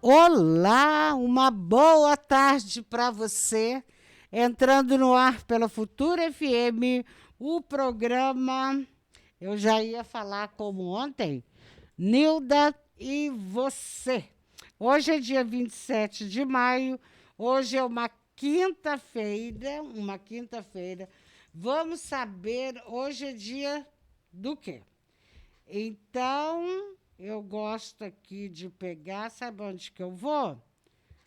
Olá, uma boa tarde para você. Entrando no ar pela Futura FM, o programa, eu já ia falar como ontem, Nilda e você. Hoje é dia 27 de maio, hoje é uma quinta-feira. Vamos saber, hoje é dia do quê? Então, eu gosto aqui de pegar, sabe onde que eu vou?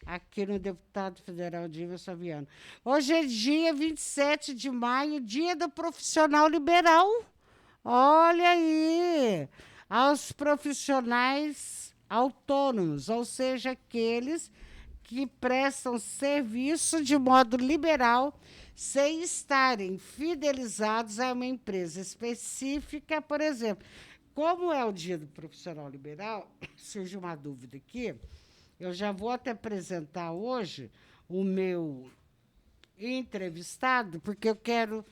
Aqui no deputado federal Dilma Saviano. Hoje é dia 27 de maio, dia do profissional liberal. Olha aí, aos profissionais autônomos, ou seja, aqueles que prestam serviço de modo liberal, sem estarem fidelizados a uma empresa específica, por exemplo. Como é o dia do profissional liberal, surge uma dúvida aqui. Eu já vou até apresentar hoje o meu entrevistado, porque eu quero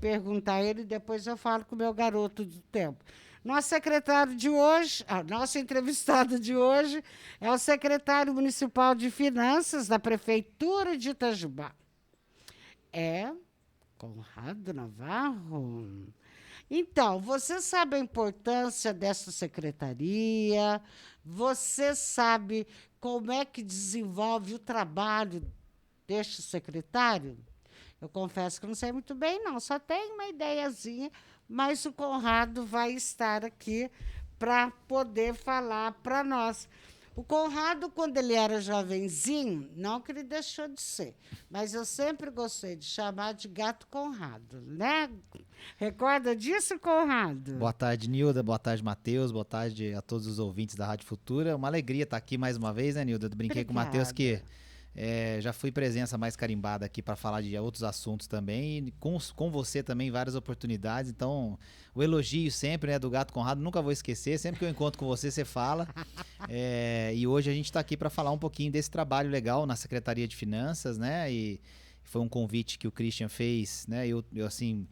perguntar a ele e depois eu falo com o meu garoto do tempo. Nosso secretário de hoje, nosso entrevistado de hoje é o secretário municipal de Finanças da Prefeitura de Itajubá. É Conrado Navarro. Então, você sabe a importância dessa secretaria? Você sabe como é que desenvolve o trabalho deste secretário? Eu confesso que não sei muito bem, não, só tenho uma ideiazinha, mas o Conrado vai estar aqui para poder falar para nós. O Conrado, quando ele era jovenzinho, não que ele deixou de ser, mas eu sempre gostei de chamar de Gato Conrado, né? Recorda disso, Conrado? Boa tarde, Nilda. Boa tarde, Matheus. Boa tarde a todos os ouvintes da Rádio Futura. Uma alegria estar aqui mais uma vez, né, Nilda? Brinquei com o Matheus que já fui presença mais carimbada aqui para falar de outros assuntos também. E com você também, várias oportunidades. Então, o elogio sempre, né, do Gato Conrado, nunca vou esquecer. Sempre que eu encontro com você, você fala. E hoje a gente está aqui para falar um pouquinho desse trabalho legal na Secretaria de Finanças, né? E foi um convite que o Christian fez, né? Eu assim...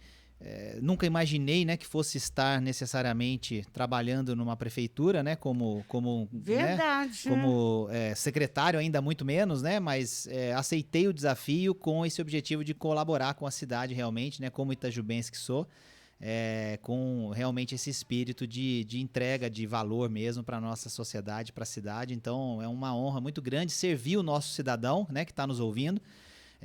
nunca imaginei, né, que fosse estar necessariamente trabalhando numa prefeitura, né, Verdade. Né, como secretário ainda muito menos, né, mas aceitei o desafio com esse objetivo de colaborar com a cidade realmente, né, como itajubense que sou, com realmente esse espírito de entrega de valor mesmo para a nossa sociedade, para a cidade. Então é uma honra muito grande servir o nosso cidadão, né, que está nos ouvindo.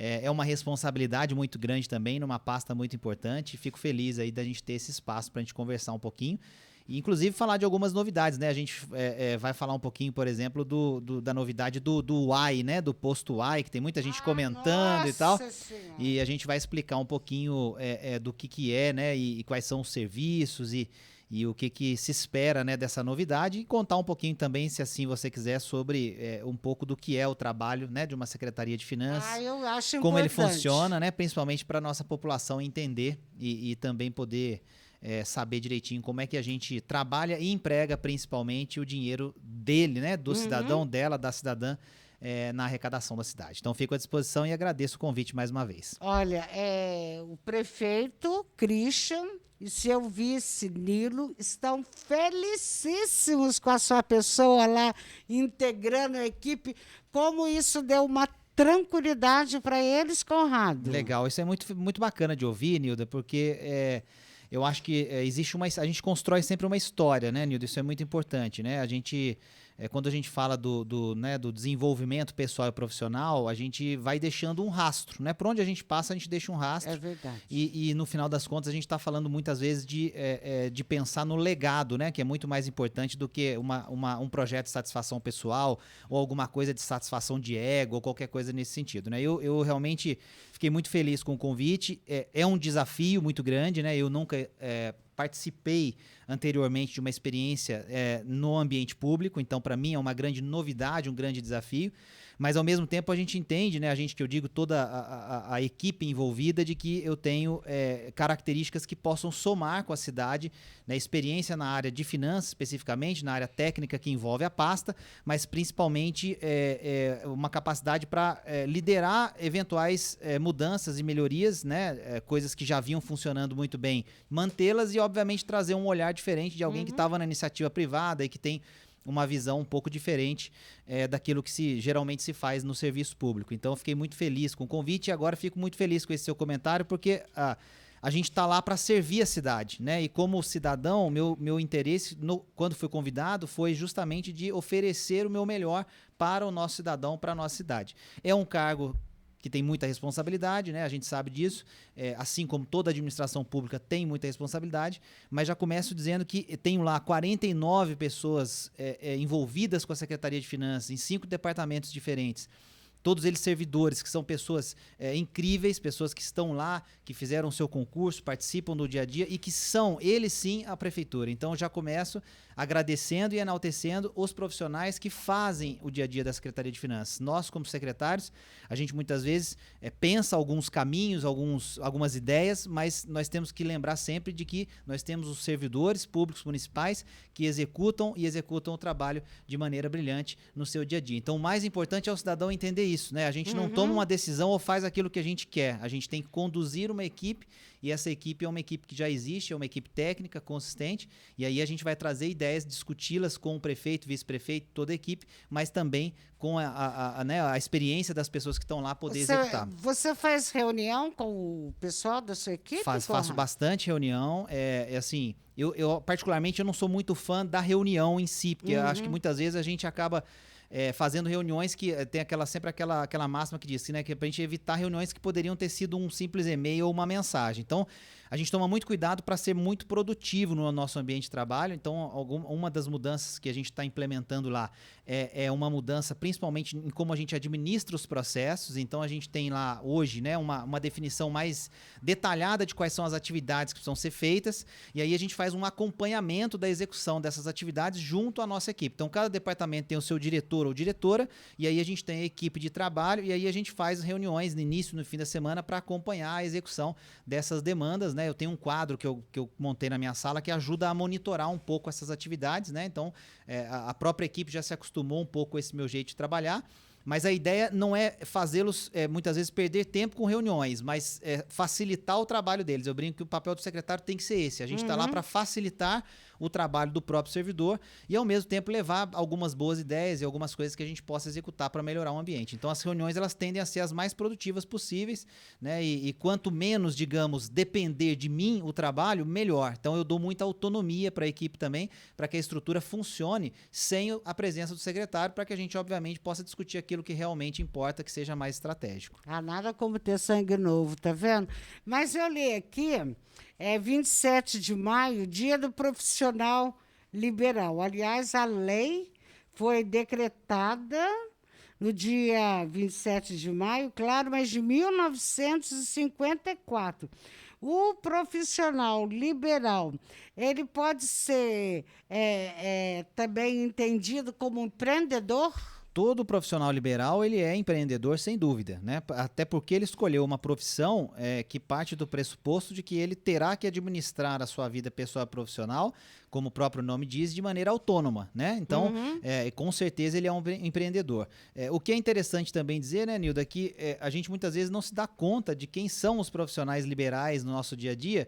É uma responsabilidade muito grande também, numa pasta muito importante. Fico feliz aí da gente ter esse espaço para a gente conversar um pouquinho. E, inclusive, falar de algumas novidades, né? A gente vai falar um pouquinho, por exemplo, da novidade do Uai, né? Do posto Uai, que tem muita gente comentando e tal. Senhora. E a gente vai explicar um pouquinho do que é, né? E quais são os serviços e o que se espera, né, dessa novidade, e contar um pouquinho também, se assim você quiser, sobre um pouco do que é o trabalho, né, de uma Secretaria de Finanças, Eu acho como ele importante. funciona, né, principalmente para a nossa população entender e também poder saber direitinho como é que a gente trabalha e emprega principalmente o dinheiro dele, né, do cidadão, dela, da cidadã, na arrecadação da cidade. Então, fico à disposição e agradeço o convite mais uma vez. Olha, o prefeito Christian e seu vice Nilo estão felicíssimos com a sua pessoa lá, integrando a equipe. Como isso deu uma tranquilidade para eles, Conrado? Legal, isso é muito, muito bacana de ouvir, Nilda, porque eu acho que existe a gente constrói sempre uma história, né, Nilda? Isso é muito importante, né? A gente, quando a gente fala né, do desenvolvimento pessoal e profissional, a gente vai deixando um rastro, né? Por onde a gente passa, a gente deixa um rastro. É verdade. E no final das contas, a gente está falando muitas vezes de pensar no legado, né? Que é muito mais importante do que um projeto de satisfação pessoal ou alguma coisa de satisfação de ego ou qualquer coisa nesse sentido, né? Eu realmente fiquei muito feliz com o convite. É um desafio muito grande, né? Eu nunca participei anteriormente de uma experiência no ambiente público, então para mim é uma grande novidade, um grande desafio, mas ao mesmo tempo a gente entende, né, a gente que eu digo, toda a equipe envolvida, de que eu tenho características que possam somar com a cidade, né, experiência na área de finanças especificamente, na área técnica que envolve a pasta, mas principalmente uma capacidade para liderar eventuais mudanças e melhorias, né, coisas que já vinham funcionando muito bem, mantê-las e obviamente trazer um olhar diferente de alguém que estava na iniciativa privada e que tem uma visão um pouco diferente daquilo que geralmente se faz no serviço público. Então, eu fiquei muito feliz com o convite e agora fico muito feliz com esse seu comentário, porque a gente está lá para servir a cidade, né? E como cidadão, meu interesse, quando fui convidado, foi justamente de oferecer o meu melhor para o nosso cidadão, para a nossa cidade. É um cargo que tem muita responsabilidade, né? A gente sabe disso, assim como toda administração pública tem muita responsabilidade, mas já começo dizendo que tenho lá 49 pessoas envolvidas com a Secretaria de Finanças em 5 departamentos diferentes. Todos eles servidores, que são pessoas incríveis, pessoas que estão lá, que fizeram o seu concurso, participam do dia a dia e que são, eles sim, a prefeitura. Então, já começo agradecendo e enaltecendo os profissionais que fazem o dia a dia da Secretaria de Finanças. Nós, como secretários, a gente muitas vezes pensa alguns caminhos, algumas ideias, mas nós temos que lembrar sempre de que nós temos os servidores públicos municipais que executam o trabalho de maneira brilhante no seu dia a dia. Então, o mais importante é o cidadão entender isso, né? A gente não toma uma decisão ou faz aquilo que a gente quer. A gente tem que conduzir uma equipe e essa equipe é uma equipe que já existe, é uma equipe técnica, consistente, e aí a gente vai trazer ideias, discuti-las com o prefeito, vice-prefeito, toda a equipe, mas também com a experiência das pessoas que estão lá poder executar. Você faz reunião com o pessoal da sua equipe? Faço bastante reunião, assim, eu particularmente eu não sou muito fã da reunião em si, porque eu acho que muitas vezes a gente acaba fazendo reuniões que tem sempre aquela máxima que diz, né, que é pra gente evitar reuniões que poderiam ter sido um simples e-mail ou uma mensagem. Então, a gente toma muito cuidado para ser muito produtivo no nosso ambiente de trabalho. Então, uma das mudanças que a gente está implementando lá é uma mudança principalmente em como a gente administra os processos. Então, a gente tem lá hoje, né, uma definição mais detalhada de quais são as atividades que precisam ser feitas, e aí a gente faz um acompanhamento da execução dessas atividades junto à nossa equipe. Então, cada departamento tem o seu diretor ou diretora, e aí a gente tem a equipe de trabalho, e aí a gente faz reuniões no início e no fim da semana para acompanhar a execução dessas demandas, né? Eu tenho um quadro que eu montei na minha sala que ajuda a monitorar um pouco essas atividades, né? Então, a própria equipe já se acostumou um pouco com esse meu jeito de trabalhar, mas a ideia não é fazê-los, muitas vezes, perder tempo com reuniões, mas facilitar o trabalho deles. Eu brinco que o papel do secretário tem que ser esse. A gente está lá para facilitar o trabalho do próprio servidor e, ao mesmo tempo, levar algumas boas ideias e algumas coisas que a gente possa executar para melhorar o ambiente. Então, as reuniões elas tendem a ser as mais produtivas possíveis, né? E quanto menos, digamos, depender de mim o trabalho, melhor. Então, eu dou muita autonomia para a equipe também, para que a estrutura funcione sem a presença do secretário, para que a gente, obviamente, possa discutir aquilo que realmente importa, que seja mais estratégico. Nada como ter sangue novo, tá vendo? Mas eu li aqui, 27 de maio, Dia do Profissional Liberal. Aliás, a lei foi decretada no dia 27 de maio, claro, mas de 1954. O profissional liberal, ele pode ser também entendido como empreendedor? Todo profissional liberal ele é empreendedor sem dúvida, né? Até porque ele escolheu uma profissão que parte do pressuposto de que ele terá que administrar a sua vida pessoal e profissional, como o próprio nome diz, de maneira autônoma, né? Então, com certeza ele é um empreendedor. O que é interessante também dizer, né, Nilda, que a gente muitas vezes não se dá conta de quem são os profissionais liberais no nosso dia a dia,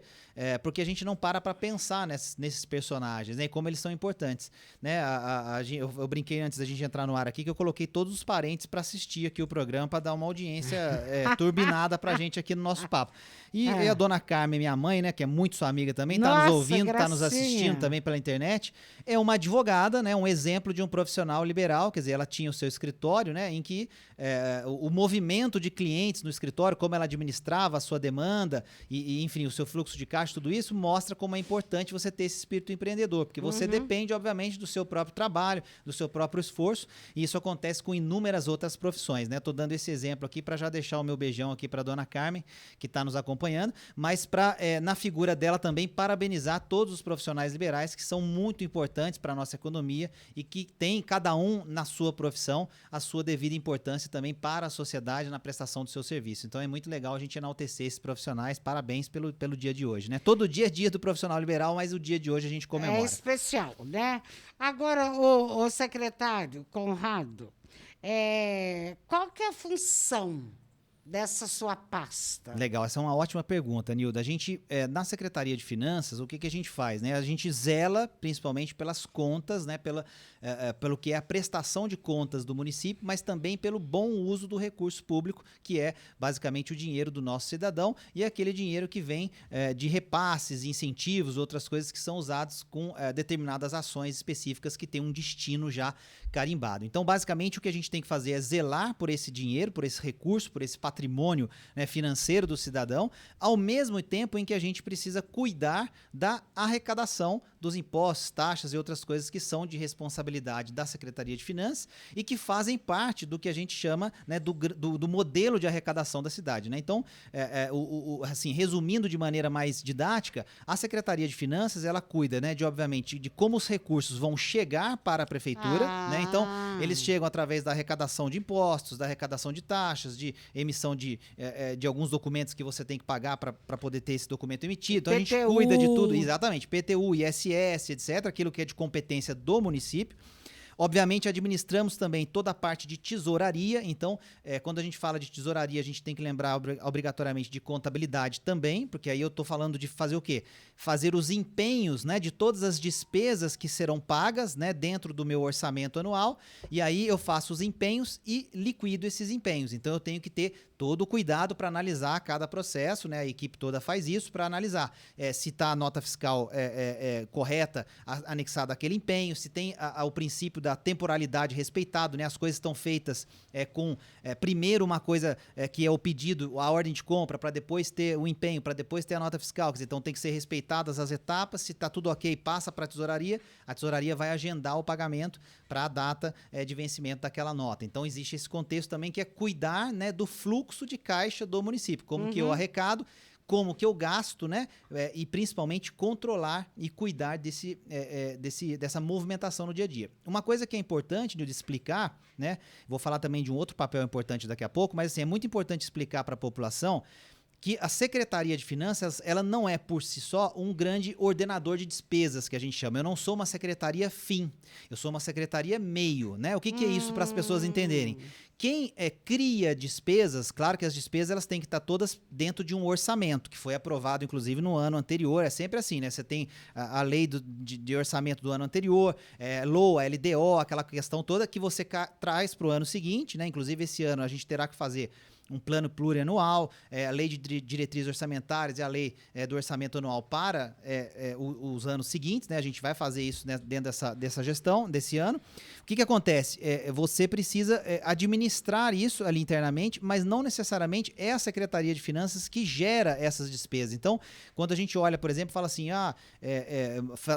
porque a gente não para pensar nesses personagens, né, e como eles são importantes, né? Eu brinquei antes da gente entrar no ar aqui que eu coloquei todos os parentes para assistir aqui o programa, para dar uma audiência turbinada pra gente aqui no nosso papo. E a dona Carmen, minha mãe, né, que é muito sua amiga também, tá nos ouvindo, tá nos assistindo também pela internet, é uma advogada, né, um exemplo de um profissional liberal, quer dizer, ela tinha o seu escritório, né, em que o movimento de clientes no escritório, como ela administrava a sua demanda e enfim, o seu fluxo de caixa, tudo isso mostra como é importante você ter esse espírito empreendedor, porque você depende, obviamente, do seu próprio trabalho, do seu próprio esforço, e isso acontece com inúmeras outras profissões, né? Tô dando esse exemplo aqui para já deixar o meu beijão aqui para dona Carmen, que está nos acompanhando, mas para na figura dela também parabenizar todos os profissionais liberais que são muito importantes para a nossa economia e que tem cada um na sua profissão a sua devida importância também para a sociedade na prestação do seu serviço. Então é muito legal a gente enaltecer esses profissionais. Parabéns pelo dia de hoje, né? Todo dia é dia do profissional liberal, mas o dia de hoje a gente comemora. É especial, né? Agora, o secretário Conrado, qual que é a função dessa sua pasta? Legal, essa é uma ótima pergunta, Nilda. A gente, na Secretaria de Finanças, o que, que a gente faz? Né? A gente zela principalmente pelas contas, né? Pelo que é a prestação de contas do município, mas também pelo bom uso do recurso público, que é basicamente o dinheiro do nosso cidadão e aquele dinheiro que vem de repasses, incentivos, outras coisas que são usados com determinadas ações específicas que têm um destino já carimbado. Então, basicamente, o que a gente tem que fazer é zelar por esse dinheiro, por esse recurso, por esse patrimônio, né, financeiro do cidadão, ao mesmo tempo em que a gente precisa cuidar da arrecadação dos impostos, taxas e outras coisas que são de responsabilidade da Secretaria de Finanças e que fazem parte do que a gente chama, né, do modelo de arrecadação da cidade. Né? Então, assim, resumindo de maneira mais didática, a Secretaria de Finanças ela cuida, né, obviamente, de como os recursos vão chegar para a prefeitura, né? Então, eles chegam através da arrecadação de impostos, da arrecadação de taxas, de emissão de alguns documentos que você tem que pagar para poder ter esse documento emitido. Então, a gente cuida de tudo, exatamente, PTU, ISS, etc., aquilo que é de competência do município. Obviamente, administramos também toda a parte de tesouraria, então, quando a gente fala de tesouraria, a gente tem que lembrar obrigatoriamente de contabilidade também, porque aí eu estou falando de fazer o quê? Fazer os empenhos, né, de todas as despesas que serão pagas, né, dentro do meu orçamento anual, e aí eu faço os empenhos e liquido esses empenhos. Então, eu tenho que ter todo o cuidado para analisar cada processo, né, a equipe toda faz isso para analisar se está a nota fiscal correta, anexada àquele empenho, se tem o princípio da temporalidade respeitado, né? As coisas estão feitas com primeiro uma coisa que é o pedido, a ordem de compra, para depois ter o empenho, para depois ter a nota fiscal. Quer dizer, então tem que ser respeitadas as etapas. Se está tudo ok, passa para a tesouraria vai agendar o pagamento para a data de vencimento daquela nota. Então existe esse contexto também que é cuidar, né, do fluxo de caixa do município, como que eu arrecado, como que eu gasto, né? E principalmente controlar e cuidar dessa movimentação no dia a dia. Uma coisa que é importante de explicar, né? Vou falar também de um outro papel importante daqui a pouco, mas assim, é muito importante explicar para a população que a Secretaria de Finanças, ela não é por si só um grande ordenador de despesas, que a gente chama. Eu não sou uma secretaria fim, eu sou uma secretaria meio, né? O que é isso para as pessoas entenderem? Quem cria despesas, claro que as despesas elas têm que estar todas dentro de um orçamento, que foi aprovado, inclusive, no ano anterior. É sempre assim, né? Você tem a lei de orçamento do ano anterior, LOA, LDO, aquela questão toda que você traz para o ano seguinte, né? Inclusive, esse ano a gente terá que fazer um plano plurianual, a lei de diretrizes orçamentárias e a lei do orçamento anual para os anos seguintes, né? A gente vai fazer isso, né, dentro dessa gestão, desse ano. O que acontece? Você precisa administrar isso ali internamente, mas não necessariamente é a Secretaria de Finanças que gera essas despesas. Então, quando a gente olha, por exemplo, fala assim,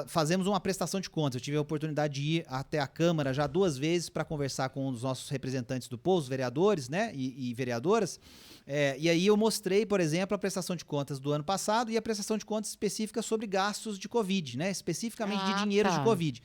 fazemos uma prestação de contas. Eu tive a oportunidade de ir até a Câmara já 2 vezes para conversar com um dos nossos representantes do povo, os vereadores, né, e vereadoras. E aí eu mostrei, por exemplo, a prestação de contas do ano passado e a prestação de contas específica sobre gastos de Covid, né? Especificamente de dinheiro de Covid.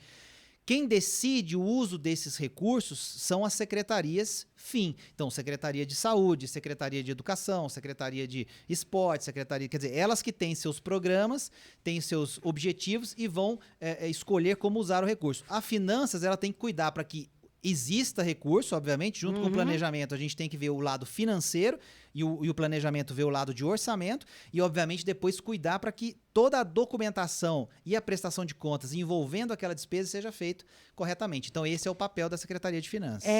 Quem decide o uso desses recursos são as secretarias fim. Então, Secretaria de Saúde, Secretaria de Educação, Secretaria de Esporte, Secretaria... Quer dizer, elas que têm seus programas, têm seus objetivos e vão escolher como usar o recurso. A Finanças, ela tem que cuidar para que exista recurso, obviamente, junto com o planejamento, a gente tem que ver o lado financeiro e o planejamento vê o lado de orçamento e, obviamente, depois cuidar para que toda a documentação e a prestação de contas envolvendo aquela despesa seja feito corretamente. Então, esse é o papel da Secretaria de Finanças.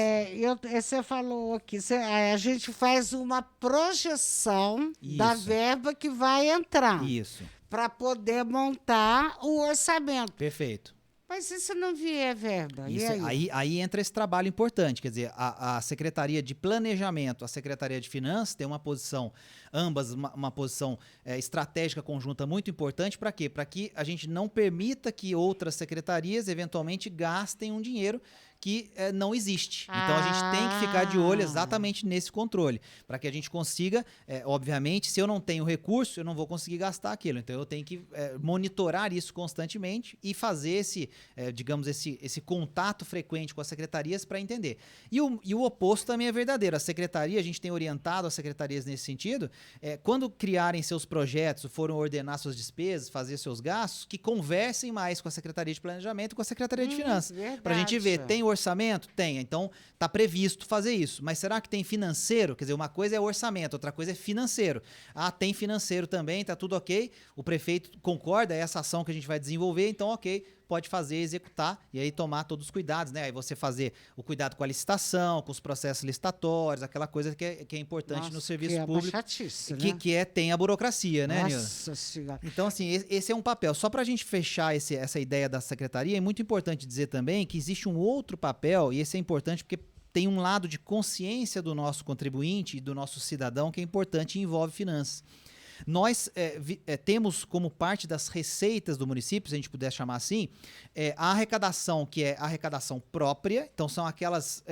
Você falou aqui, a gente faz uma projeção da verba que vai entrar. Isso. Para poder montar o orçamento. Perfeito. Mas e se não vier verba? Isso, aí entra esse trabalho importante, quer dizer, a Secretaria de Planejamento, a Secretaria de Finanças tem uma posição, ambas uma posição estratégica conjunta muito importante, para quê? Para que a gente não permita que outras secretarias eventualmente gastem um dinheiro que não existe. Então, a gente tem que ficar de olho exatamente nesse controle, para que a gente consiga, obviamente, se eu não tenho recurso, eu não vou conseguir gastar aquilo. Então, eu tenho que monitorar isso constantemente e fazer esse contato frequente com as secretarias para entender. E o oposto também é verdadeiro. A secretaria, a gente tem orientado as secretarias nesse sentido, quando criarem seus projetos, foram ordenar suas despesas, fazer seus gastos, que conversem mais com a Secretaria de Planejamento e com a Secretaria de Finanças. Para a gente ver, tem o orçamento? Tem. Então, está previsto fazer isso. Mas será que tem financeiro? Quer dizer, uma coisa é orçamento, outra coisa é financeiro. Ah, tem financeiro também, tá tudo ok. O prefeito concorda, é essa ação que a gente vai desenvolver, então ok, pode fazer, executar e aí tomar todos os cuidados, né? Aí você fazer o cuidado com a licitação, com os processos licitatórios, aquela coisa que é importante no serviço público. Chatice, né? Tem a burocracia, né, Nilda? Nossa Senhora. Então, assim, esse é um papel. Só para a gente fechar essa ideia da secretaria, é muito importante dizer também que existe um outro papel, e esse é importante porque tem um lado de consciência do nosso contribuinte e do nosso cidadão que é importante e envolve finanças. Nós temos como parte das receitas do município, se a gente puder chamar assim, a arrecadação, que é a arrecadação própria, então são aqueles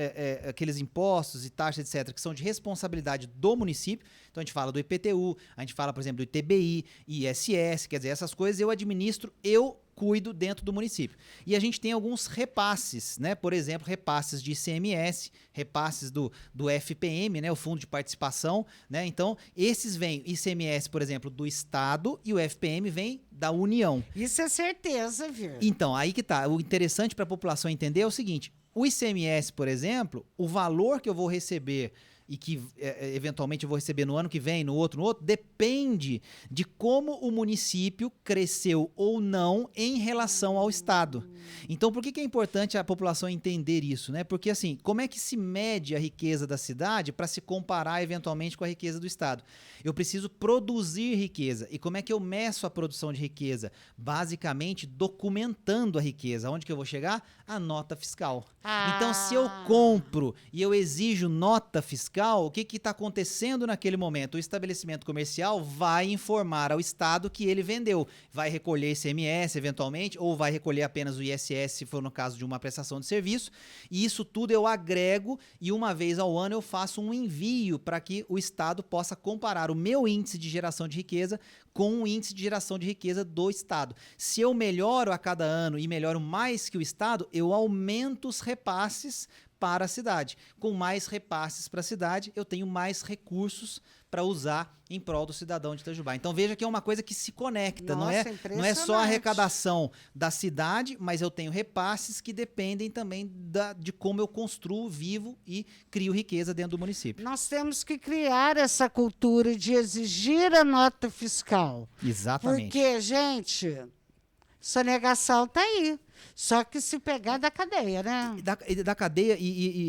impostos e taxas, etc., que são de responsabilidade do município. Então a gente fala do IPTU, a gente fala, por exemplo, do ITBI, ISS, quer dizer, essas coisas eu administro, eu cuido dentro do município. E a gente tem alguns repasses, né? Por exemplo, repasses de ICMS, repasses do FPM, né? O Fundo de Participação, né? Então, esses vêm, ICMS, por exemplo, do Estado e o FPM vem da União. Isso é certeza, viu? Então, aí que tá. O interessante para a população entender é o seguinte, o ICMS, por exemplo, o valor que eu vou receber e que eventualmente eu vou receber no ano que vem, no outro, depende de como o município cresceu ou não em relação ao Estado. Então, por que é importante a população entender isso, né? Porque, assim, como é que se mede a riqueza da cidade para se comparar eventualmente com a riqueza do Estado? Eu preciso produzir riqueza. E como é que eu meço a produção de riqueza? Basicamente, documentando a riqueza. Onde que eu vou chegar? A nota fiscal. Então, se eu compro e eu exijo nota fiscal, o que está acontecendo naquele momento? O estabelecimento comercial vai informar ao Estado que ele vendeu. Vai recolher ICMS, eventualmente, ou vai recolher apenas o ISS, se for no caso de uma prestação de serviço. E isso tudo eu agrego e uma vez ao ano eu faço um envio para que o Estado possa comparar o meu índice de geração de riqueza com o índice de geração de riqueza do Estado. Se eu melhoro a cada ano e melhoro mais que o Estado, eu aumento os repasses para a cidade. Com mais repasses para a cidade, eu tenho mais recursos para usar em prol do cidadão de Itajubá. Então veja que é uma coisa que se conecta, Nossa, não é só a arrecadação da cidade, mas eu tenho repasses que dependem também de como eu construo, vivo e crio riqueza dentro do município. Nós temos que criar essa cultura de exigir a nota fiscal. Exatamente. Porque, gente, sonegação está aí. Só que se pegar da cadeia, né? Da cadeia,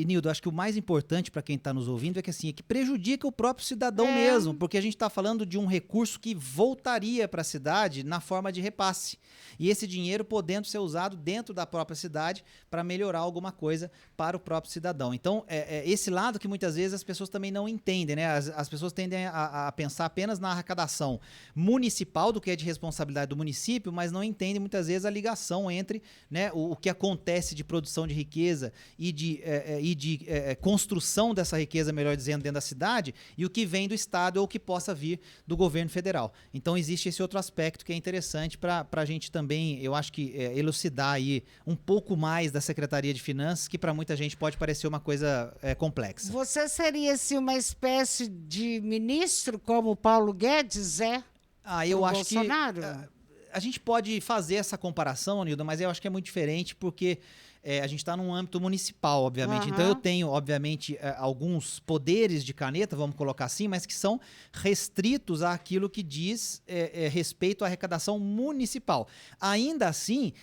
Nildo, acho que o mais importante para quem está nos ouvindo é que prejudica o próprio cidadão mesmo, porque a gente está falando de um recurso que voltaria para a cidade na forma de repasse. E esse dinheiro podendo ser usado dentro da própria cidade para melhorar alguma coisa para o próprio cidadão. Então, esse lado que muitas vezes as pessoas também não entendem, né? As pessoas tendem a pensar apenas na arrecadação municipal, do que é de responsabilidade do município, mas não entendem muitas vezes a ligação entre, né, o que acontece de produção de riqueza e de construção dessa riqueza, melhor dizendo, dentro da cidade, e o que vem do Estado ou o que possa vir do governo federal. Então existe esse outro aspecto que é interessante para a gente também, eu acho que elucidar aí um pouco mais da Secretaria de Finanças, que para muita gente pode parecer uma coisa complexa. Você seria assim, uma espécie de ministro como o Paulo Guedes é? Eu acho Bolsonaro? que a gente pode fazer essa comparação, Nilda, mas eu acho que é muito diferente porque a gente está num âmbito municipal, obviamente. Então eu tenho, obviamente, alguns poderes de caneta, vamos colocar assim, mas que são restritos àquilo que diz respeito à arrecadação municipal. Ainda assim,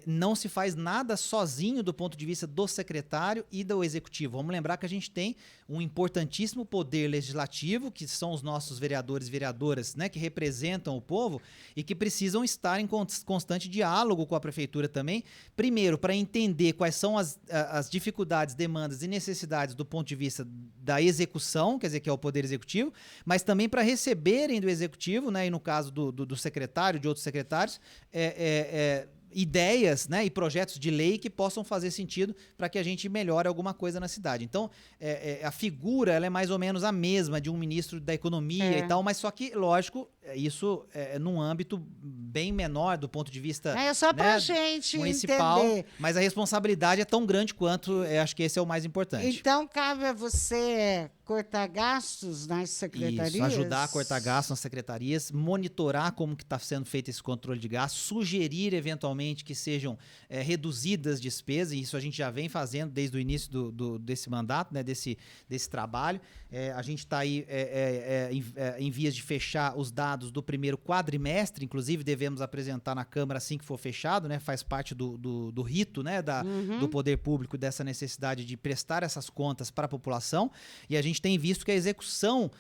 não se faz nada sozinho do ponto de vista do secretário e do executivo. Vamos lembrar que a gente tem um importantíssimo poder legislativo, que são os nossos vereadores e vereadoras, né, que representam o povo e que precisam estar em constante diálogo com a prefeitura também, primeiro, para entender quais são as dificuldades, demandas e necessidades do ponto de vista da execução, quer dizer, que é o poder executivo, mas também para receberem do executivo, né, e no caso do secretário, de outros secretários, ideias, né, e projetos de lei que possam fazer sentido para que a gente melhore alguma coisa na cidade. Então, a figura ela é mais ou menos a mesma de um ministro da Economia e tal, mas só que, lógico, isso num âmbito bem menor do ponto de vista É só pra gente municipal, entender. mas a responsabilidade é tão grande quanto, acho que esse é o mais importante. Então, cabe a você cortar gastos nas secretarias? Isso, ajudar a cortar gastos nas secretarias, monitorar como que está sendo feito esse controle de gastos, sugerir eventualmente que sejam reduzidas despesas, e isso a gente já vem fazendo desde o início desse mandato, né, desse trabalho. A gente está aí em vias de fechar os dados do primeiro quadrimestre, inclusive devemos apresentar na Câmara assim que for fechado, né, faz parte do rito, né, do poder público, dessa necessidade de prestar essas contas para a população, e a gente tem visto que a execução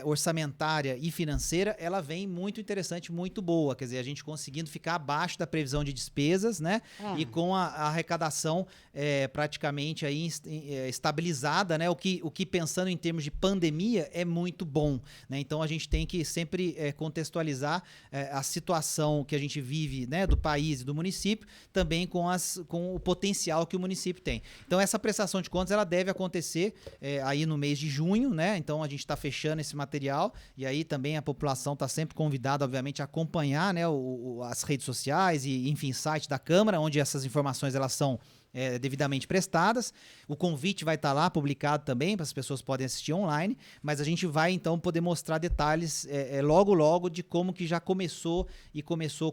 orçamentária e financeira, ela vem muito interessante, muito boa, quer dizer, a gente conseguindo ficar abaixo da previsão de despesas, né, e com a arrecadação praticamente aí estabilizada, né, o que pensando em termos de pandemia é muito bom, né, então a gente tem que sempre contextualizar a situação que a gente vive, né, do país e do município, também com o potencial que o município tem. Então essa prestação de contas, ela deve acontecer aí no mês de junho, né? Então a gente está fechando esse material e aí também a população está sempre convidada, obviamente, a acompanhar, né, as redes sociais e, enfim, site da Câmara, onde essas informações elas são devidamente prestadas. O convite vai estar lá publicado também, para as pessoas podem assistir online, mas a gente vai então poder mostrar detalhes logo de como que já começou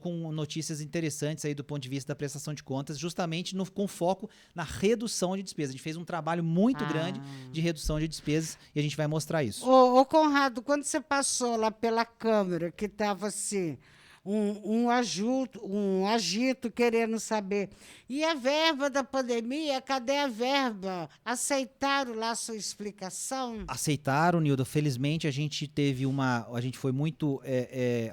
com notícias interessantes aí do ponto de vista da prestação de contas, justamente com foco na redução de despesas. A gente fez um trabalho muito grande de redução de despesas e a gente vai mostrar isso. Ô Conrado, quando você passou lá pela Câmara, que estava assim, um agito querendo saber. E a verba da pandemia, cadê a verba? Aceitaram lá a sua explicação? Aceitaram, Nilda. Felizmente a gente foi muito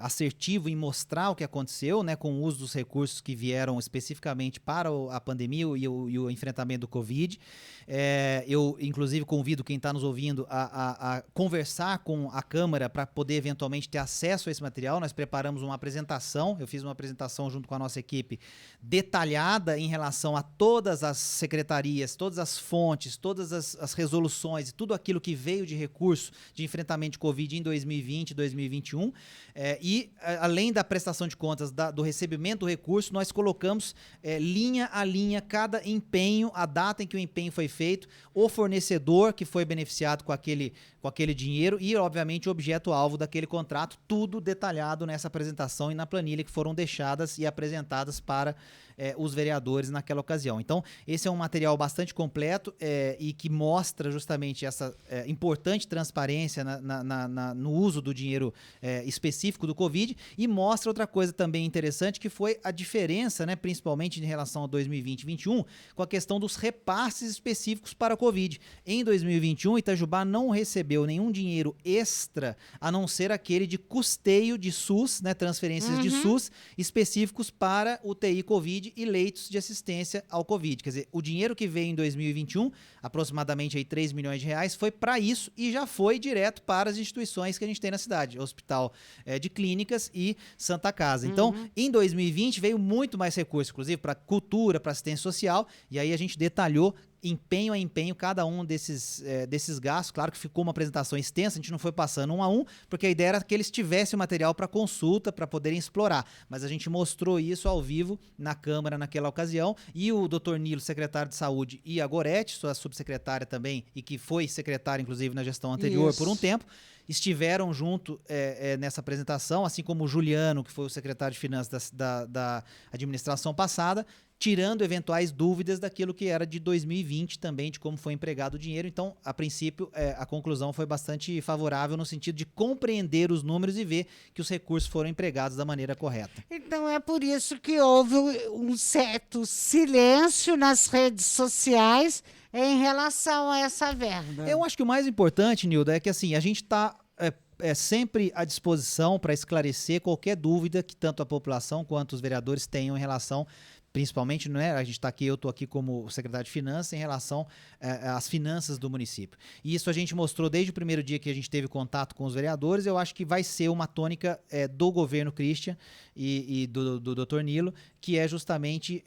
assertivo em mostrar o que aconteceu, né, com o uso dos recursos que vieram especificamente para a pandemia e o enfrentamento do Covid. Eu, inclusive, convido quem está nos ouvindo a conversar com a Câmara para poder eventualmente ter acesso a esse material. Nós preparamos uma apresentação, eu fiz uma apresentação junto com a nossa equipe detalhada em relação a todas as secretarias, todas as fontes, todas as resoluções e tudo aquilo que veio de recurso de enfrentamento de Covid em 2020 e 2021. Além da prestação de contas do recebimento do recurso, nós colocamos linha a linha cada empenho, a data em que o empenho foi feito, o fornecedor que foi beneficiado com aquele dinheiro e, obviamente, o objeto-alvo daquele contrato, tudo detalhado nessa apresentação e na planilha que foram deixadas e apresentadas para os vereadores naquela ocasião. Então, esse é um material bastante completo e que mostra justamente essa importante transparência no uso do dinheiro específico do Covid e mostra outra coisa também interessante, que foi a diferença, né, principalmente em relação a 2020 e 2021, com a questão dos repasses específicos para a Covid. Em 2021, Itajubá não recebeu nenhum dinheiro extra, a não ser aquele de custeio de SUS, né, transferências de SUS específicos para UTI Covid e leitos de assistência ao Covid. Quer dizer, o dinheiro que veio em 2021, aproximadamente aí 3 milhões de reais, foi para isso e já foi direto para as instituições que a gente tem na cidade, Hospital de Clínicas e Santa Casa. Então, em 2020 veio muito mais recurso, inclusive para cultura, para assistência social, e aí a gente detalhou empenho a empenho cada um desses gastos. Claro que ficou uma apresentação extensa, a gente não foi passando um a um, porque a ideia era que eles tivessem o material para consulta, para poderem explorar, mas a gente mostrou isso ao vivo na Câmara naquela ocasião, e o Dr. Nilo, secretário de Saúde, e a Gorete, sua subsecretária também, e que foi secretária, inclusive, na gestão anterior por um tempo, estiveram junto nessa apresentação, assim como o Juliano, que foi o secretário de Finanças da administração passada, tirando eventuais dúvidas daquilo que era de 2020 também, de como foi empregado o dinheiro. Então, a princípio, a conclusão foi bastante favorável no sentido de compreender os números e ver que os recursos foram empregados da maneira correta. Então, é por isso que houve um certo silêncio nas redes sociais em relação a essa verba. Eu acho que o mais importante, Nilda, é que assim, a gente está sempre à disposição para esclarecer qualquer dúvida que tanto a população quanto os vereadores tenham em relação principalmente, né, a gente está aqui, eu estou aqui como secretário de Finanças em relação às finanças do município. E isso a gente mostrou desde o primeiro dia que a gente teve contato com os vereadores. Eu acho que vai ser uma tônica do governo Christian e do Dr. Nilo, que é justamente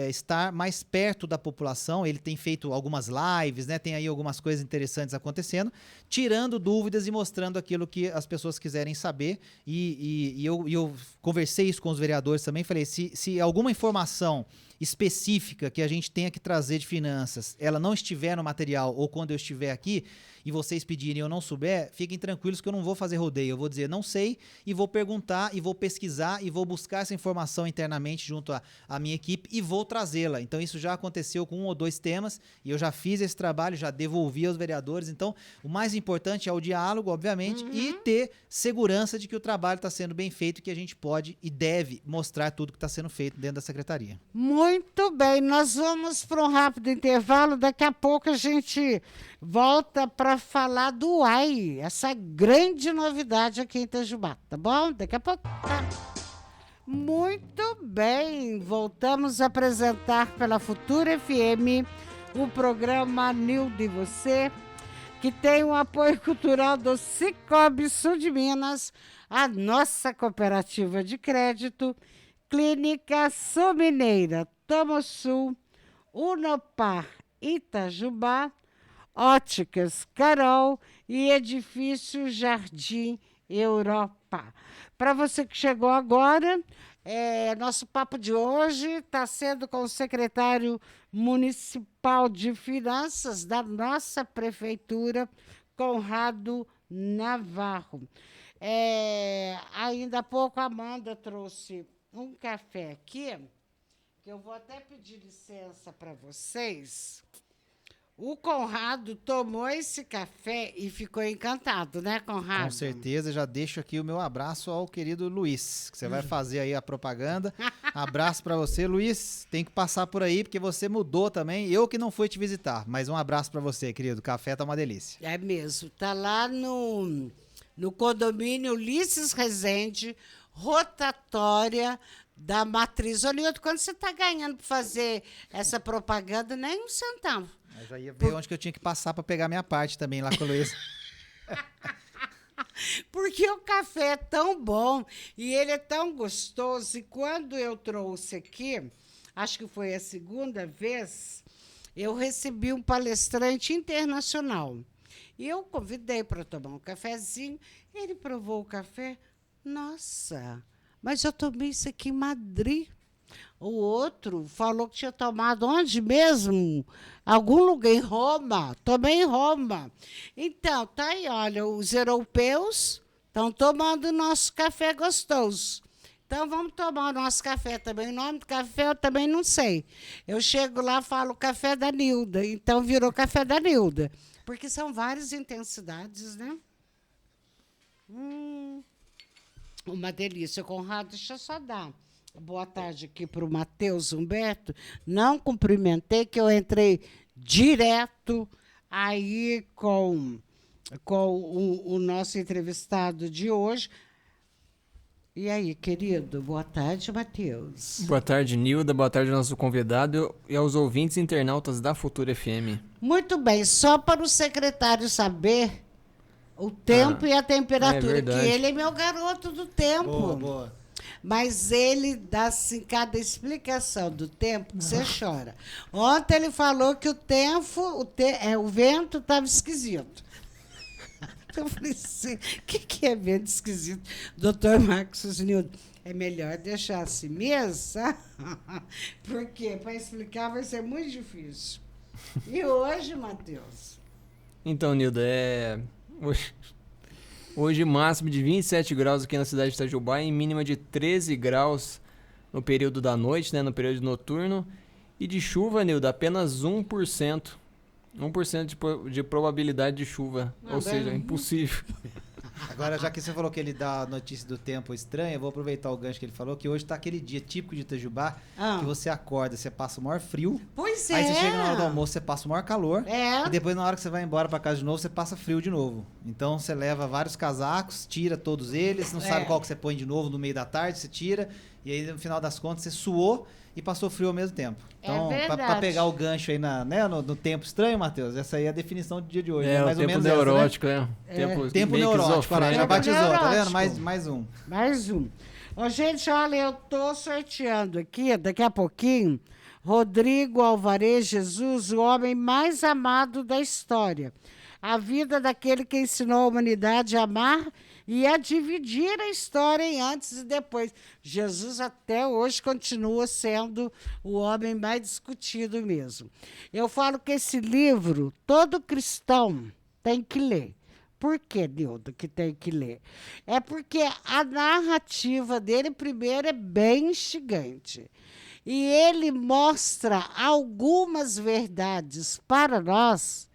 estar mais perto da população. Ele tem feito algumas lives, né, tem aí algumas coisas interessantes acontecendo, tirando dúvidas e mostrando aquilo que as pessoas quiserem saber. E eu conversei isso com os vereadores também, falei, se alguma informação específica que a gente tenha que trazer de finanças, ela não estiver no material, ou quando eu estiver aqui e vocês pedirem e eu não souber, fiquem tranquilos que eu não vou fazer rodeio, eu vou dizer não sei e vou perguntar e vou pesquisar e vou buscar essa informação internamente junto à minha equipe e vou trazê-la. Então isso já aconteceu com 1 ou 2 temas e eu já fiz esse trabalho, já devolvi aos vereadores. Então o mais importante é o diálogo, obviamente, e ter segurança de que o trabalho está sendo bem feito, que a gente pode e deve mostrar tudo que está sendo feito dentro da secretaria. Muito bem, nós vamos para um rápido intervalo. Daqui a pouco a gente volta para falar do UAI, essa grande novidade aqui em Itajubá, tá bom? Daqui a pouco. Tá. Muito bem, voltamos a apresentar pela Futura FM o programa Nildo e Você, que tem o apoio cultural do Cicobi Sul de Minas, a nossa cooperativa de crédito, Clínica Sul Mineira, Tomosul, Unopar Itajubá, Óticas Carol e Edifício Jardim Europa. Para você que chegou agora, nosso papo de hoje está sendo com o secretário municipal de finanças da nossa prefeitura, Conrado Navarro. Ainda há pouco a Amanda trouxe um café aqui, que eu vou até pedir licença para vocês. O Conrado tomou esse café e ficou encantado, né, Conrado? Com certeza, já deixo aqui o meu abraço ao querido Luiz, que você vai fazer aí a propaganda. Abraço para você, Luiz. Tem que passar por aí, porque você mudou também. Eu que não fui te visitar, mas um abraço para você, querido. O café tá uma delícia. É mesmo, tá lá no condomínio Ulisses Rezende, rotatória da Matriz. Olha, quando você está ganhando para fazer essa propaganda, nem um centavo. Eu já ia ver onde que eu tinha que passar para pegar minha parte também lá com o Luiz. Porque o café é tão bom e ele é tão gostoso. E quando eu trouxe aqui, acho que foi a segunda vez, eu recebi um palestrante internacional. E eu convidei para tomar um cafezinho. Ele provou o café. Nossa, mas eu tomei isso aqui em Madrid. O outro falou que tinha tomado onde mesmo? Algum lugar, em Roma. Tomei em Roma. Então, tá aí, olha, os europeus estão tomando o nosso café gostoso. Então, vamos tomar o nosso café também. O nome do café eu também não sei. Eu chego lá e falo café da Nilda. Então, virou café da Nilda. Porque são várias intensidades, né? Uma delícia. Conrado, deixa eu só dar boa tarde aqui para o Matheus Humberto. Não cumprimentei, que eu entrei direto aí com o nosso entrevistado de hoje. E aí, querido? Boa tarde, Matheus. Boa tarde, Nilda. Boa tarde ao nosso convidado e aos ouvintes internautas da Futura FM. Muito bem. Só para o secretário saber o tempo e a temperatura, que ele é meu garoto do tempo. Boa, boa. Mas ele dá assim, cada explicação do tempo que você chora. Ontem ele falou que o vento estava esquisito. Eu falei assim, o que é vento esquisito? Doutor Marcos Nildo, é melhor deixar assim mesmo, sabe? Porque para explicar vai ser muito difícil. E hoje, Matheus? Então, Nilda, hoje máximo de 27 graus aqui na cidade de Itajubá e mínima de 13 graus no período da noite, né, no período noturno. E de chuva, Nilda, apenas 1%. 1% de probabilidade de chuva, ou seja, impossível. Agora, já que você falou que ele dá a notícia do tempo estranha, eu vou aproveitar o gancho que ele falou, que hoje tá aquele dia típico de Itajubá, que você acorda, você passa o maior frio. Pois aí você chega na hora do almoço, você passa o maior calor. É. E depois, na hora que você vai embora para casa de novo, você passa frio de novo. Então, você leva vários casacos, tira todos eles, não sabe qual que você põe de novo no meio da tarde, você tira. E aí, no final das contas, você suou e passou frio ao mesmo tempo. Então, verdade. pra pegar o gancho aí no tempo estranho, Matheus, essa aí é a definição do dia de hoje. É, né? o Mais ou tempo menos essa, né? neurótico, né? Tempo meio neurótico, olha lá, já Tempo batizou, tá vendo? neurótico. Mais um. Mais um. Ô, gente, olha, eu tô sorteando aqui, daqui a pouquinho, Rodrigo Alvarez Jesus, o homem mais amado da história. A vida daquele que ensinou a humanidade a amar e a dividir a história em antes e depois. Jesus até hoje continua sendo o homem mais discutido mesmo. Eu falo que esse livro, todo cristão tem que ler. Por que, Nildo, que tem que ler? É porque a narrativa dele, primeiro, é bem instigante. E ele mostra algumas verdades para nós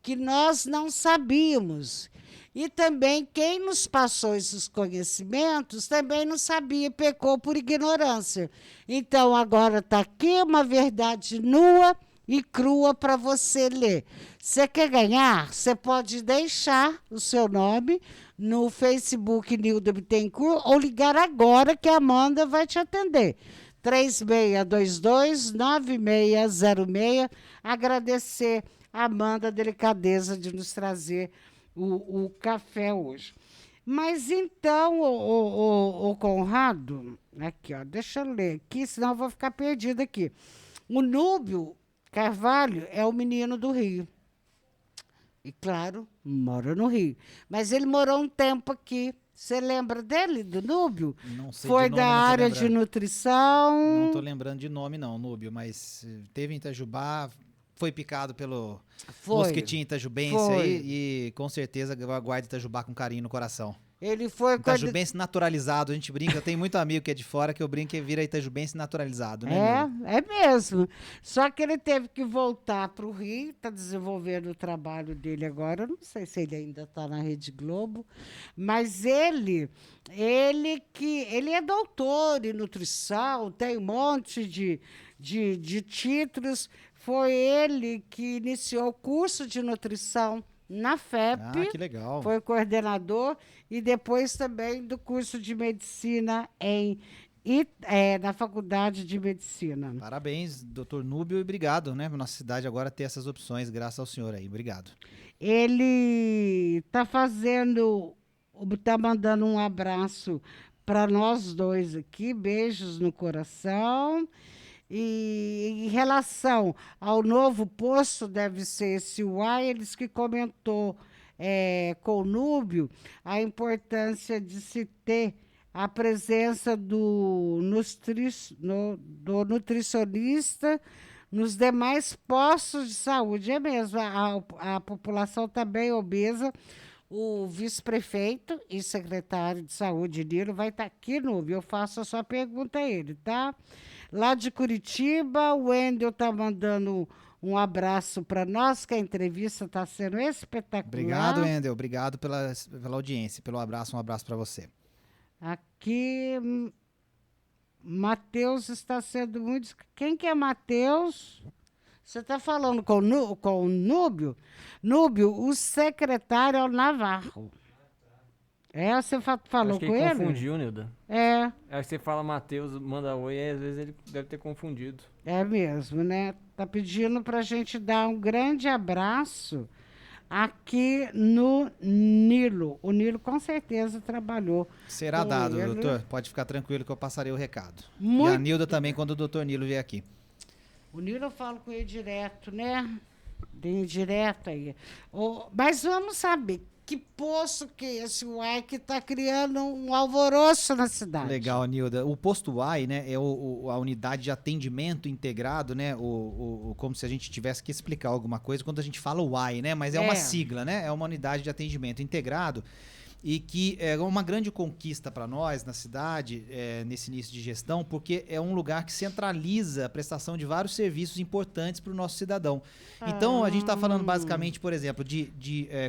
que nós não sabíamos. E também quem nos passou esses conhecimentos também não sabia e pecou por ignorância. Então, agora está aqui uma verdade nua e crua para você ler. Você quer ganhar? Você pode deixar o seu nome no Facebook Nilda Bittencourt ou ligar agora que a Amanda vai te atender. 3622-9606. Agradecer a Amanda a delicadeza de nos trazer o café hoje. Mas então, o Conrado, aqui, ó, deixa eu ler aqui, senão eu vou ficar perdida aqui. O Núbio Carvalho é o menino do Rio. E, claro, mora no Rio. Mas ele morou um tempo aqui. Você lembra dele, do Núbio? Não sei Foi de nome, da não tô área de lembrando. nutrição. Não tô lembrando de nome não, Núbio, mas teve em Itajubá, foi picado pelo mosquitinho itajubense Foi. aí e com certeza guarda Itajubá com carinho no coração. Ele foi Itajubense naturalizado, a gente brinca, eu tenho muito amigo que é de fora que eu brinco que vira Itajubense naturalizado, né? Nilda? É mesmo. Só que ele teve que voltar para o Rio, está desenvolvendo o trabalho dele agora. Eu não sei se ele ainda está na Rede Globo, mas ele é doutor em nutrição, tem um monte de títulos. Foi ele que iniciou o curso de nutrição na FEP. Ah, que legal. Foi coordenador e depois também do curso de medicina na Faculdade de Medicina. Parabéns, doutor Núbio, e obrigado, né? Nossa cidade agora ter essas opções, graças ao senhor aí. Obrigado. Ele está mandando um abraço para nós dois aqui, beijos no coração. E em relação ao novo posto, deve ser esse UAI, eles que comentou com o Núbio a importância de se ter a presença do nutricionista nos demais postos de saúde. É mesmo, a população está bem obesa. O vice-prefeito e secretário de saúde, Nilo, vai estar aqui, Núbio. Eu faço a sua pergunta a ele, tá? Lá de Curitiba, o Wendel está mandando um abraço para nós, que a entrevista está sendo espetacular. Obrigado, Wendel. Obrigado pela audiência, pelo abraço. Um abraço para você. Aqui, Matheus está sendo muito... Quem que é Matheus? Você está falando com o Núbio? Núbio, o secretário é o Navarro. Você falou Acho que com ele ele? confundiu, Nilda. É Aí você fala Matheus, manda oi, e às vezes ele deve ter confundido. mesmo, né? Tá pedindo para a gente dar um grande abraço aqui no Nilo. O Nilo com certeza trabalhou. Será com dado, ele. doutor. Pode ficar tranquilo que eu passarei o recado. Muito- E a Nilda também, quando o doutor Nilo vier aqui. O Nilo eu falo com ele direto, né? Bem direto aí. Mas vamos saber que poço que é esse UAI que está criando um alvoroço na cidade. Legal, Nilda. O posto UAI, né, é a unidade de atendimento integrado, né? Como se a gente tivesse que explicar alguma coisa quando a gente fala UAI, né? Mas é uma sigla, né? É uma unidade de atendimento integrado e que é uma grande conquista para nós na cidade, nesse início de gestão, porque é um lugar que centraliza a prestação de vários serviços importantes para o nosso cidadão. Então, a gente está falando basicamente, por exemplo, de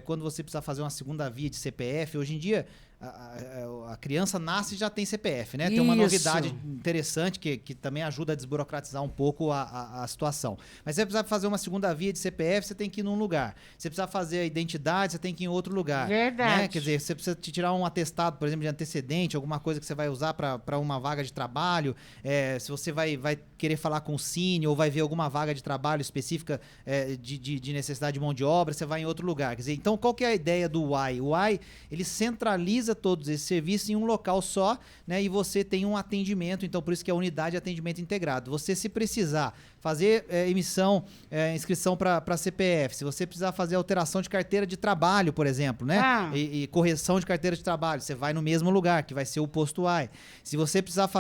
quando você precisa fazer uma segunda via de CPF. Hoje em dia, a criança nasce e já tem CPF, né? Tem uma Isso. novidade interessante que também ajuda a desburocratizar um pouco a situação. Mas se você precisar fazer uma segunda via de CPF, você tem que ir num lugar. Se você precisar fazer a identidade, você tem que ir em outro lugar. Verdade. Né? Quer dizer, você precisa te tirar um atestado, por exemplo, de antecedente, alguma coisa que você vai usar para uma vaga de trabalho. Se você vai querer falar com o Cine ou vai ver alguma vaga de trabalho específica de necessidade de mão de obra, você vai em outro lugar. Quer dizer, então, qual que é a ideia do UAI? O UAI, ele centraliza todos esses serviços em um local só, né? E você tem um atendimento, então por isso que é a unidade de atendimento integrado. Você, se precisar fazer inscrição para CPF, se você precisar fazer alteração de carteira de trabalho, por exemplo, né? E correção de carteira de trabalho, você vai no mesmo lugar, que vai ser o posto UAI. Se você precisar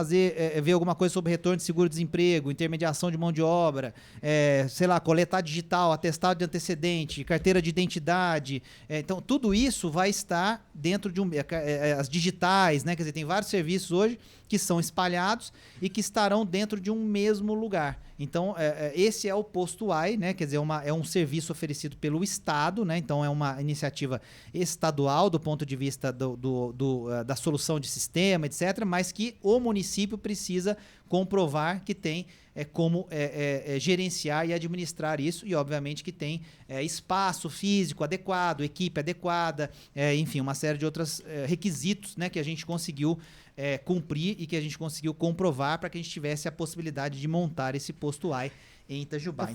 ver alguma coisa sobre retorno de seguro-desemprego, intermediação de mão de obra, sei lá, coletar digital, atestado de antecedente, carteira de identidade, então tudo isso vai estar dentro de as digitais, né? Quer dizer, tem vários serviços hoje que são espalhados e que estarão dentro de um mesmo lugar. Então, esse é o posto UAI, né? Quer dizer, é um serviço oferecido pelo Estado, né? Então, é uma iniciativa estadual do ponto de vista da solução de sistema, etc., mas que o município precisa comprovar que tem como gerenciar e administrar isso, e obviamente que tem espaço físico adequado, equipe adequada, enfim, uma série de outros requisitos, né, que a gente conseguiu cumprir e que a gente conseguiu comprovar para que a gente tivesse a possibilidade de montar esse posto UAI em Itajubá.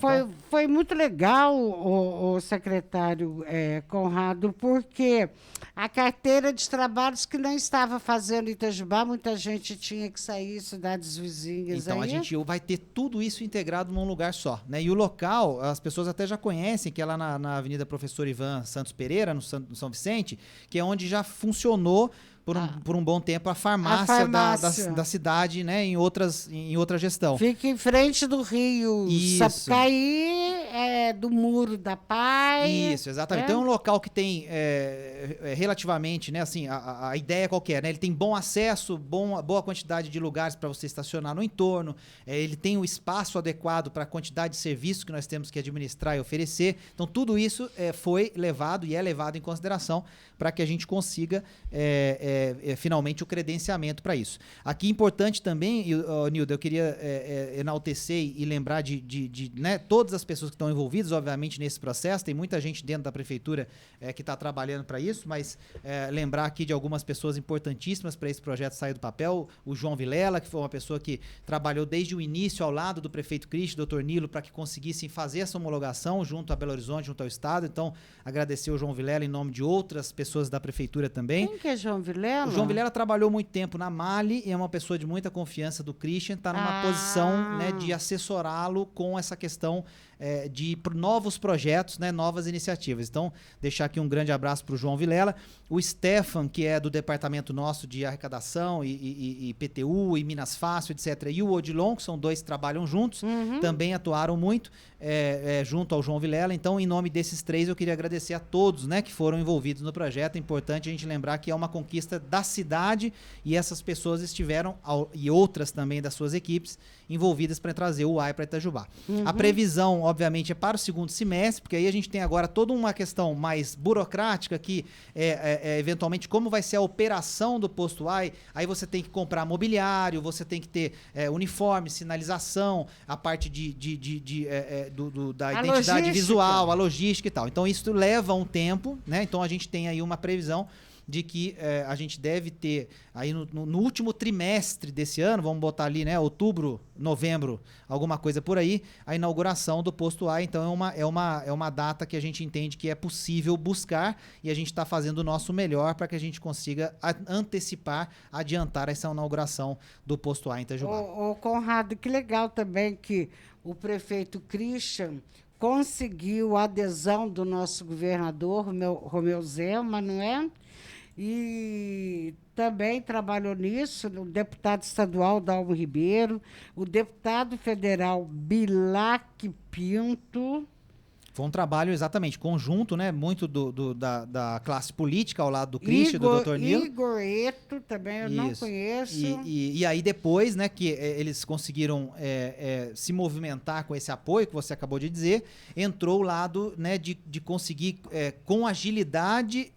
Foi muito legal, o secretário Conrado, porque a carteira de trabalhos que não estava fazendo em Itajubá, muita gente tinha que sair, cidades vizinhas. Então, a gente vai ter tudo isso integrado num lugar só, né? E o local, as pessoas até já conhecem, que é lá na Avenida Professor Ivan Santos Pereira, no São Vicente, que é onde já funcionou por um bom tempo a farmácia. Da cidade, né, em outra gestão. Fica em frente do Rio Sapucaí, do Muro da Paz. Isso, exatamente. Então é um local que tem relativamente, né, assim, a ideia qualquer, né? Ele tem bom acesso, boa quantidade de lugares para você estacionar no entorno, ele tem o espaço adequado para a quantidade de serviços que nós temos que administrar e oferecer. Então tudo isso foi levado e é levado em consideração para que a gente consiga finalmente o credenciamento para isso. Aqui importante também, Nilda, eu queria enaltecer e lembrar de né, todas as pessoas que estão envolvidas, obviamente, nesse processo. Tem muita gente dentro da prefeitura que está trabalhando para isso, mas lembrar aqui de algumas pessoas importantíssimas para esse projeto sair do papel. O João Vilela, que foi uma pessoa que trabalhou desde o início ao lado do prefeito Cristi, doutor Nilo, para que conseguissem fazer essa homologação junto a Belo Horizonte, junto ao Estado. Então, agradecer ao João Vilela em nome de outras pessoas da prefeitura também. Quem que é João Vilela? O João Vilela trabalhou muito tempo na Mali e é uma pessoa de muita confiança do Christian, está numa posição, né, de assessorá-lo com essa questão de novos projetos, né, novas iniciativas. Então, deixar aqui um grande abraço para o João Vilela. O Stefan, que é do departamento nosso de arrecadação e PTU e Minas Fácil, etc. E o Odilon, que são dois que trabalham juntos, também atuaram muito junto ao João Vilela. Então, em nome desses três, eu queria agradecer a todos, né, que foram envolvidos no projeto. É importante a gente lembrar que é uma conquista da cidade e essas pessoas estiveram, e outras também das suas equipes, envolvidas para trazer o UAI para Itajubá. A previsão, obviamente, é para o segundo semestre, porque aí a gente tem agora toda uma questão mais burocrática que eventualmente como vai ser a operação do posto UAI. Aí você tem que comprar mobiliário, você tem que ter uniforme, sinalização, a parte da identidade visual, a logística e tal. Então isso leva um tempo, né? Então a gente tem aí uma previsão de que a gente deve ter aí no último trimestre desse ano, vamos botar ali, né, outubro, novembro, alguma coisa por aí, a inauguração do posto UAI. Então é uma data que a gente entende que é possível buscar e a gente está fazendo o nosso melhor para que a gente consiga antecipar, adiantar essa inauguração do posto UAI em Itajubá. Ô Conrado, que legal também que o prefeito Christian conseguiu a adesão do nosso governador, Romeu Zema, não é? E também trabalhou nisso o deputado estadual Dalmo Ribeiro, o deputado federal Bilac Pinto. Foi um trabalho exatamente conjunto, né? Muito da classe política ao lado do Christian, do Dr. Nilo. Igor Eto também eu não conheço. E aí depois, né, que eles conseguiram se movimentar com esse apoio que você acabou de dizer, entrou o lado, né, de conseguir com agilidade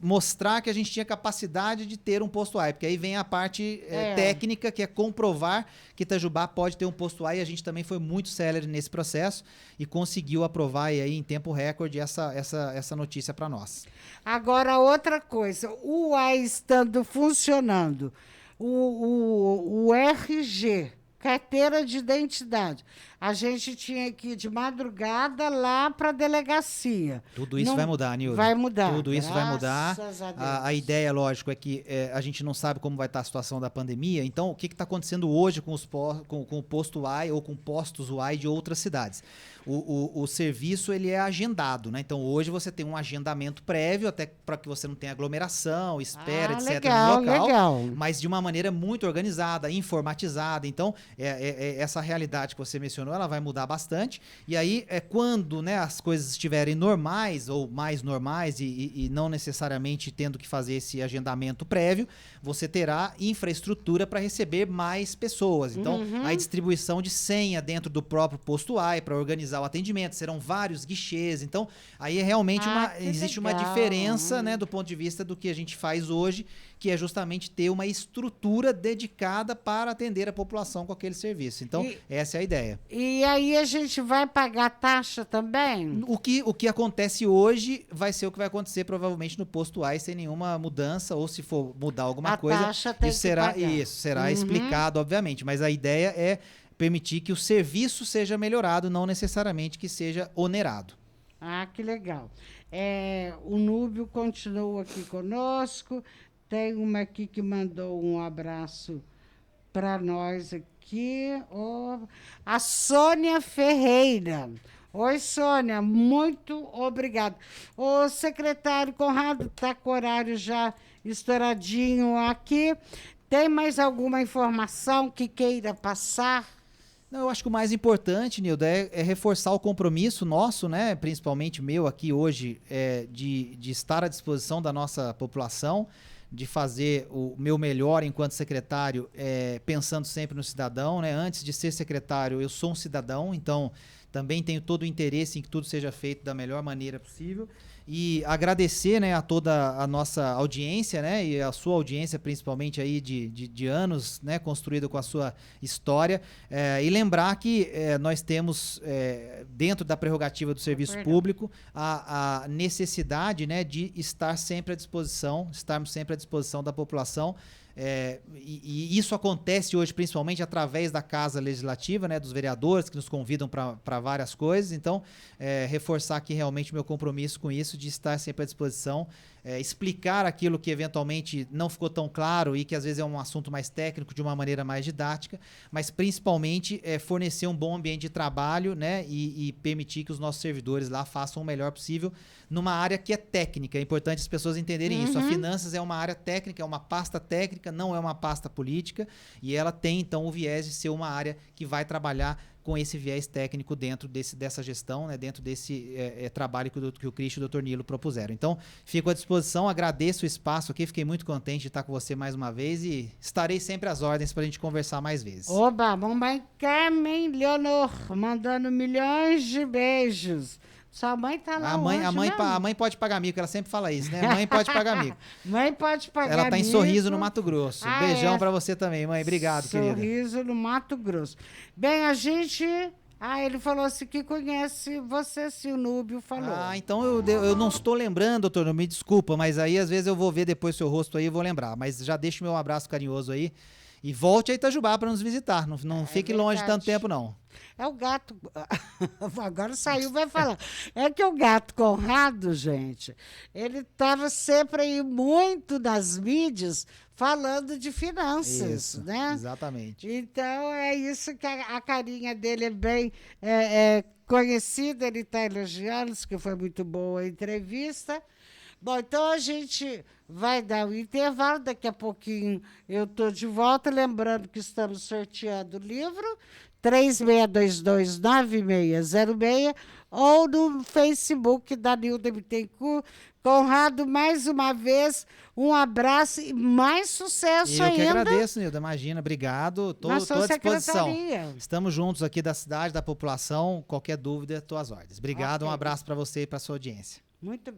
mostrar que a gente tinha capacidade de ter um posto A, porque aí vem a parte técnica, que é comprovar que Itajubá pode ter um posto A, e a gente também foi muito célere nesse processo e conseguiu aprovar aí em tempo recorde essa notícia para nós. Agora, outra coisa, o A estando funcionando, o RG, carteira de identidade, a gente tinha que ir de madrugada lá para a delegacia. Tudo isso vai mudar, Nilda. Vai mudar. Tudo isso vai mudar. Graças a Deus. A ideia, lógico, é que a gente não sabe como vai estar a situação da pandemia. Então, o que está acontecendo hoje com o posto UAI ou com postos UAI de outras cidades? O serviço ele é agendado, né? Então, hoje você tem um agendamento prévio, até para que você não tenha aglomeração, espera, etc. Legal, no local, legal. mas de uma maneira muito organizada, informatizada. Então, essa realidade que você mencionou, ela vai mudar bastante. E aí, quando, né, as coisas estiverem normais ou mais normais e não necessariamente tendo que fazer esse agendamento prévio, você terá infraestrutura para receber mais pessoas. Então, a distribuição de senha dentro do próprio posto AI para organizar o atendimento, serão vários guichês. Então, aí realmente existe uma diferença, né, do ponto de vista do que a gente faz hoje, que é justamente ter uma estrutura dedicada para atender a população com aquele serviço. Então, essa é a ideia. E aí a gente vai pagar taxa também? O que acontece hoje vai ser o que vai acontecer provavelmente no posto A, sem nenhuma mudança, ou se for mudar alguma coisa, taxa tem isso que pagar. será explicado, obviamente. Mas a ideia é permitir que o serviço seja melhorado, não necessariamente que seja onerado. Ah, que legal. O Núbio continua aqui conosco. Tem uma aqui que mandou um abraço para nós aqui. A Sônia Ferreira. Oi, Sônia, muito obrigada. O secretário Conrado está com o horário já estouradinho aqui. Tem mais alguma informação que queira passar? Não, eu acho que o mais importante, Nilda, é reforçar o compromisso nosso, né, principalmente meu aqui hoje, de estar à disposição da nossa população, de fazer o meu melhor enquanto secretário, pensando sempre no cidadão, né? Antes de ser secretário, eu sou um cidadão, então também tenho todo o interesse em que tudo seja feito da melhor maneira possível. E agradecer, né, a toda a nossa audiência, né, e a sua audiência principalmente aí de anos, né, construída com a sua história, e lembrar que nós temos dentro da prerrogativa do serviço público a necessidade, né, de estarmos sempre à disposição da população. E isso acontece hoje principalmente através da Casa Legislativa, né, dos vereadores que nos convidam para várias coisas. Então, reforçar aqui realmente o meu compromisso com isso, de estar sempre à disposição, explicar aquilo que eventualmente não ficou tão claro e que às vezes é um assunto mais técnico de uma maneira mais didática, mas principalmente fornecer um bom ambiente de trabalho, né, e permitir que os nossos servidores lá façam o melhor possível numa área que é técnica. É importante as pessoas entenderem isso. A finanças é uma área técnica, é uma pasta técnica, não é uma pasta política, e ela tem então o viés de ser uma área que vai trabalhar com esse viés técnico dentro dessa gestão, né, dentro desse trabalho que o Cristo e o Dr. Nilo propuseram. Então, fico à disposição, agradeço o espaço aqui, fiquei muito contente de estar com você mais uma vez e estarei sempre às ordens para a gente conversar mais vezes. Oba, mamãe Carmen Leonor, mandando milhões de beijos. Sua mãe tá lá a mãe pode pagar mico, ela sempre fala isso, né? A mãe pode pagar mico. Mãe pode pagar Ela tá em mico. Sorriso, no Mato Grosso. Beijão pra você também, mãe. Obrigado, querida. Sorriso, no Mato Grosso. Bem, a gente... ele falou assim que conhece você, se o Núbio falou. Então eu não estou lembrando, doutor, me desculpa, mas aí às vezes eu vou ver depois seu rosto aí e vou lembrar. Mas já deixo meu abraço carinhoso aí. E volte a Itajubá para nos visitar. Não fique longe tanto tempo, não. É o gato. Agora saiu, vai falar. É que o gato Conrado, gente, ele estava sempre aí muito nas mídias falando de finanças, isso, né? Exatamente. Então é isso que a carinha dele é bem conhecida, ele está elogiando, que foi muito boa a entrevista. Bom, então a gente vai dar um intervalo, daqui a pouquinho eu estou de volta, lembrando que estamos sorteando o livro 36229606 ou no Facebook da Nilda Bittencourt. Conrado, mais uma vez, um abraço e mais sucesso ainda. Eu que agradeço, Nilda, imagina, obrigado, estou à disposição. Estamos juntos aqui da cidade, da população, qualquer dúvida, estou às ordens. Obrigado, um abraço para você e para sua audiência. Muito bem.